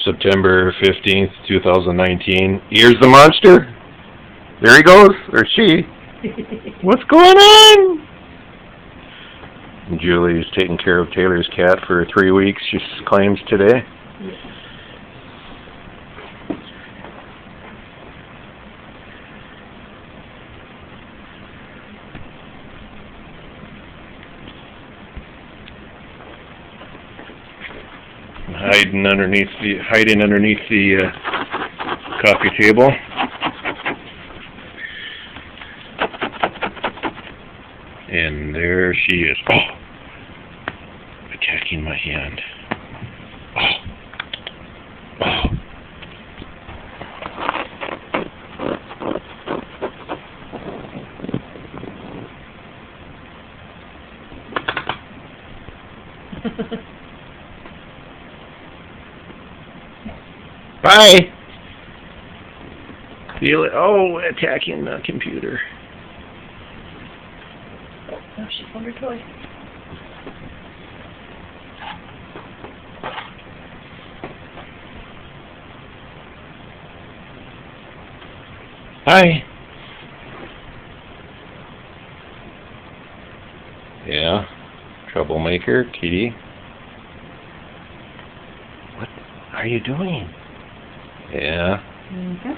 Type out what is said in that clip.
September 15th, 2019. Here's the monster. There he goes, or she. What's going on? Julie's taking care of Taylor's cat for 3 weeks, she claims today. Hiding underneath the coffee table. And there she is. Oh! Attacking my hand. Oh! Oh! Bye! Feel it. Oh, attacking the computer. Oh, she found her toy. Hi. Yeah. Troublemaker, kitty. What are you doing? Yeah. Okay.